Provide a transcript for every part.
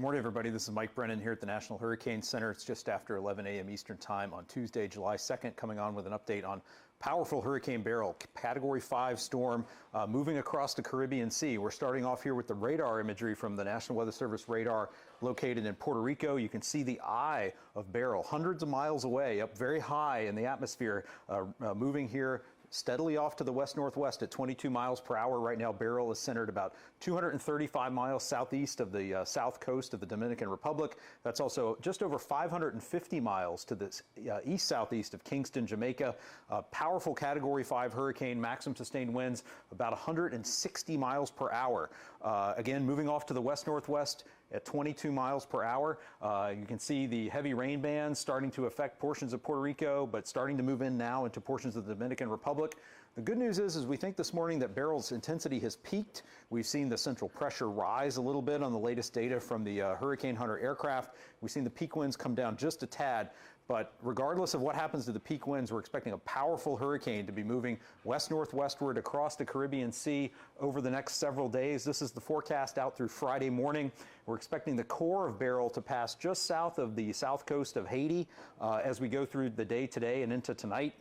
Good morning, everybody. This is Mike Brennan here at the National Hurricane Center. It's just after 11 a.m. Eastern Time on Tuesday, July 2nd, coming on with an update on powerful Hurricane Beryl, Category 5 storm moving across the Caribbean Sea. We're starting off here with the radar imagery from the National Weather Service radar located in Puerto Rico. You can see the eye of Beryl hundreds of miles away, up very high in the atmosphere, moving here steadily off to the west-northwest at 22 miles per hour. Right now, Beryl is centered about 235 miles southeast of the south coast of the Dominican Republic. That's also just over 550 miles to the east-southeast of Kingston, Jamaica. Powerful Category 5 hurricane, maximum sustained winds about 160 miles per hour. Again, moving off to the west-northwest at 22 miles per hour. You can see the heavy rain bands starting to affect portions of Puerto Rico, but starting to move in now into portions of the Dominican Republic. The good news is we think this morning that Beryl's intensity has peaked. We've seen the central pressure rise a little bit on the latest data from the Hurricane Hunter aircraft. We've seen the peak winds come down just a tad. But regardless of what happens to the peak winds, we're expecting a powerful hurricane to be moving west-northwestward across the Caribbean Sea over the next several days. This is the forecast out through Friday morning. We're expecting the core of Beryl to pass just south of the south coast of Haiti as we go through the day today and into tonight.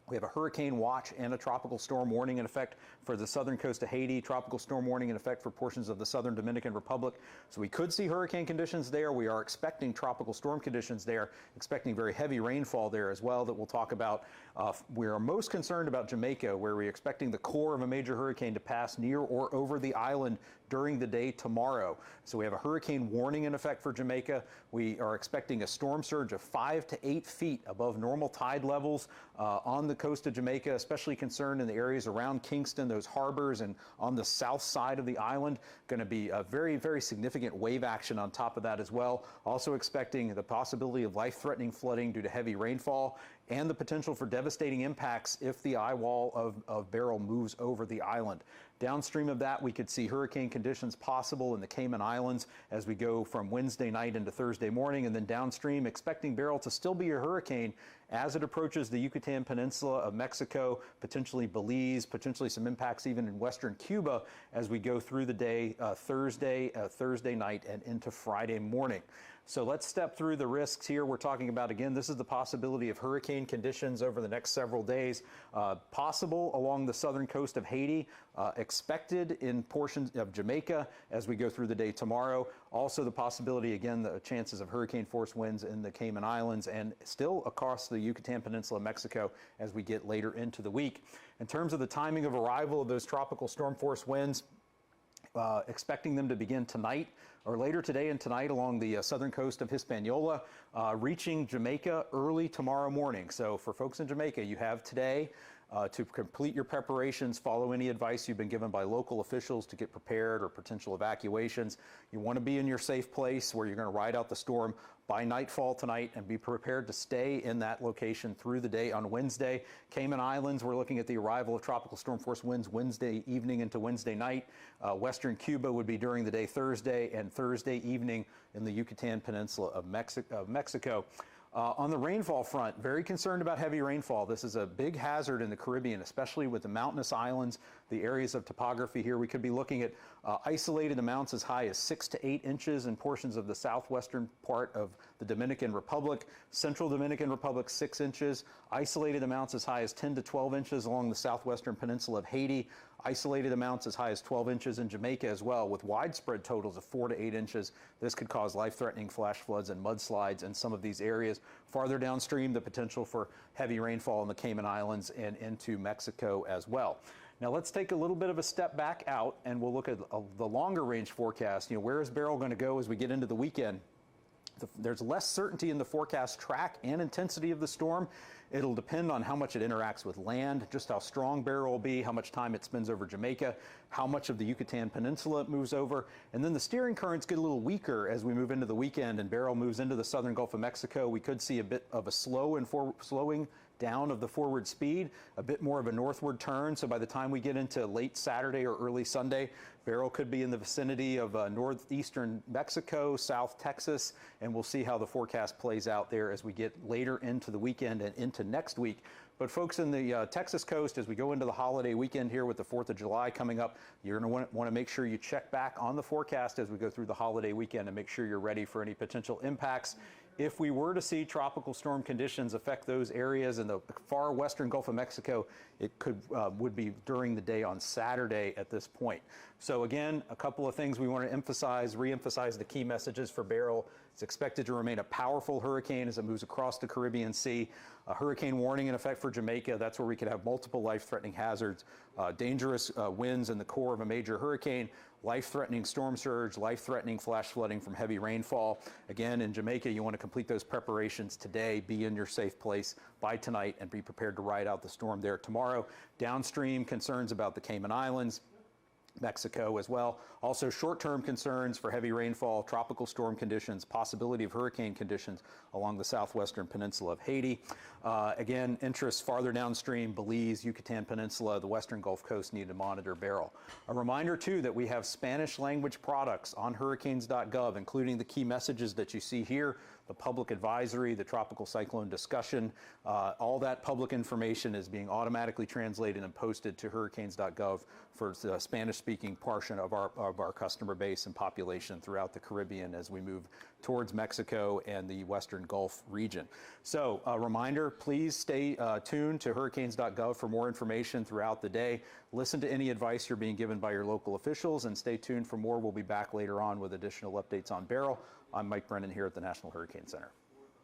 We have a hurricane watch and a tropical storm warning in effect for the southern coast of Haiti, tropical storm warning in effect for portions of the southern Dominican Republic. So we could see hurricane conditions there. We are expecting tropical storm conditions there, expecting very heavy rainfall there as well that we'll talk about. We are most concerned about Jamaica, where we're expecting the core of a major hurricane to pass near or over the island during the day tomorrow. So we have a hurricane warning in effect for Jamaica. We are expecting a storm surge of 5 to 8 feet above normal tide levels on the coast of Jamaica, especially concerned in the areas around Kingston, those harbors, and on the south side of the island. Going to be a very, very significant wave action on top of that as well. Also expecting the possibility of life-threatening flooding due to heavy rainfall and the potential for devastating impacts if the eye wall of Beryl moves over the island. Downstream of that, we could see hurricane conditions possible in the Cayman Islands as we go from Wednesday night into Thursday morning, and then downstream, expecting Beryl to still be a hurricane as it approaches the Yucatan Peninsula of Mexico, potentially Belize, potentially some impacts even in western Cuba as we go through the day Thursday night and into Friday morning. So let's step through the risks here. We're talking about, again, this is the possibility of hurricane conditions over the next several days, possible along the southern coast of Haiti, expected in portions of Jamaica as we go through the day tomorrow. Also the possibility, again, the chances of hurricane force winds in the Cayman Islands and still across the Yucatan Peninsula of Mexico as we get later into the week. In terms of the timing of arrival of those tropical storm force winds, expecting them to begin tonight or later today and tonight along the southern coast of Hispaniola, reaching Jamaica early tomorrow morning. So for folks in Jamaica, you have today to complete your preparations, follow any advice you've been given by local officials to get prepared or potential evacuations. You want to be in your safe place where you're going to ride out the storm by nightfall tonight and be prepared to stay in that location through the day on Wednesday. Cayman Islands, we're looking at the arrival of tropical storm force winds Wednesday evening into Wednesday night. Western Cuba would be during the day Thursday, and Thursday evening in the Yucatan Peninsula of Mexico. On the rainfall front, very concerned about heavy rainfall. This is a big hazard in the Caribbean, especially with the mountainous islands, the areas of topography here. We could be looking at isolated amounts as high as 6 to 8 inches in portions of the southwestern part of the Dominican Republic, central Dominican Republic 6 inches, isolated amounts as high as 10 to 12 inches along the southwestern peninsula of Haiti, isolated amounts as high as 12 inches in Jamaica as well, with widespread totals of 4 to 8 inches. This could cause life-threatening flash floods and mudslides in some of these areas. Farther downstream, the potential for heavy rainfall in the Cayman Islands and into Mexico as well. Now let's take a little bit of a step back out and we'll look at the longer range forecast. Where is Beryl going to go as we get into the weekend? There's less certainty in the forecast track and intensity of the storm. It'll depend on how much it interacts with land, just how strong Beryl will be, how much time it spends over Jamaica, how much of the Yucatan Peninsula it moves over. And then the steering currents get a little weaker as we move into the weekend and Beryl moves into the southern Gulf of Mexico. We could see a bit of a slowing down of the forward speed, a bit more of a northward turn. So by the time we get into late Saturday or early Sunday, Beryl could be in the vicinity of northeastern Mexico, South Texas, and we'll see how the forecast plays out there as we get later into the weekend and into next week. But folks in the Texas coast, as we go into the holiday weekend here with the 4th of July coming up, you're going to want to make sure you check back on the forecast as we go through the holiday weekend and make sure you're ready for any potential impacts. If we were to see tropical storm conditions affect those areas in the far western Gulf of Mexico, it would be during the day on Saturday at this point. So again, a couple of things we want to emphasize, re-emphasize the key messages for Beryl. It's expected to remain a powerful hurricane as it moves across the Caribbean Sea. A hurricane warning in effect for Jamaica. That's where we could have multiple life-threatening hazards, dangerous winds in the core of a major hurricane, life-threatening storm surge, life-threatening flash flooding from heavy rainfall. Again, in Jamaica, you want to complete those preparations today, be in your safe place by tonight, and be prepared to ride out the storm there tomorrow. Downstream concerns about the Cayman Islands, Mexico as well. Also short-term concerns for heavy rainfall, tropical storm conditions, possibility of hurricane conditions along the southwestern peninsula of Haiti. Again, interests farther downstream, Belize, Yucatan Peninsula, the western Gulf Coast need to monitor Beryl. A reminder too that we have Spanish language products on hurricanes.gov, including the key messages that you see here, the public advisory, the tropical cyclone discussion. All that public information is being automatically translated and posted to hurricanes.gov for the Spanish-speaking portion of our customer base and population throughout the Caribbean as we move towards Mexico and the Western Gulf region. So a reminder, please stay tuned to hurricanes.gov for more information throughout the day. Listen to any advice you're being given by your local officials and stay tuned for more. We'll be back later on with additional updates on Beryl. I'm Mike Brennan here at the National Hurricane Center.